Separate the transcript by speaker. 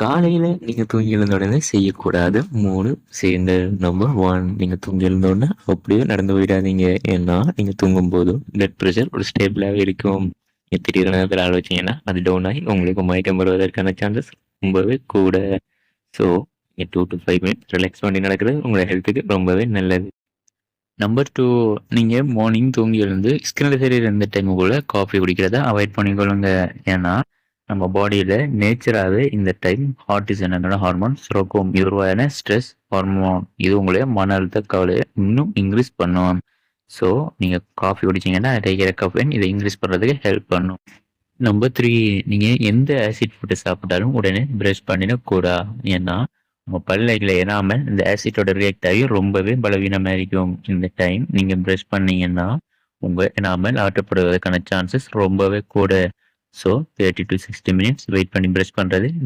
Speaker 1: காலையில நீங்க தூங்கி எழுந்த உடனே செய்யக்கூடாது 3 சேர்ந்த நம்பர் 1 நீங்க தூங்கி எழுந்த உடனே அப்படியே நடந்து போயிடாதீங்க. ஏன்னா நீங்க தூங்கும் போதும் பிளட் பிரஷர் ஒரு ஸ்டேபிளாவே இருக்கும். நீங்க திடீர் நேரத்தில் ஆலோசிங்கன்னா அது டவுன் ஆகி உங்களுக்கு மயக்கம் வருவதற்கான சான்சஸ் ரொம்பவே கூட. ஸோ நீங்கள் 2 to 5 மினிட்ஸ் ரிலாக்ஸ் பண்ணி நடக்கிறது உங்களோட ஹெல்த்துக்கு ரொம்பவே நல்லது. நம்பர் 2, நீங்கள் மார்னிங் தூங்கி எழுந்து ஸ்கிரீனில் தெரியுற இந்த டைமுக்குள்ள காஃபி குடிக்கிறத அவாய்ட் பண்ணிக்கொள்ளுங்க. ஏன்னா நம்ம பாடியில் நேச்சராகவே இந்த டைம் ஹார்டிசன் என்னோட ஹார்மோன் சுரக்கும். இது உருவான ஸ்ட்ரெஸ் ஹார்மோன். இது உங்களுடைய மன அழுத்த கவலையை இன்னும் இன்க்ரீஸ் பண்ணும். ஸோ நீங்கள் காஃபி குடிச்சிங்கன்னா கிடைக்கிற கஃபைன் இதை இன்க்ரீஸ் பண்ணுறதுக்கு ஹெல்ப் பண்ணும். நம்பர் 3, நீங்கள் எந்த ஆசிட் ஃபுட்டு சாப்பிட்டாலும் உடனே ப்ரஷ் பண்ணிடக்கூடாது. ஏன்னா உங்கள் பல்லையில் ஏறாமல் இந்த ஆசிட்டோட ரியாக்ட் ஆகி ரொம்பவே பலவீனமாக இருக்கும். இந்த டைம் நீங்கள் ப்ரஷ் பண்ணீங்கன்னா உங்கள் எனாமல் ஆற்றப்படுவதற்கான சான்சஸ் ரொம்பவே கூட. ஸோ 30 to 60 மினிட்ஸ் வெயிட் பண்ணி ப்ரஷ் பண்ணுறது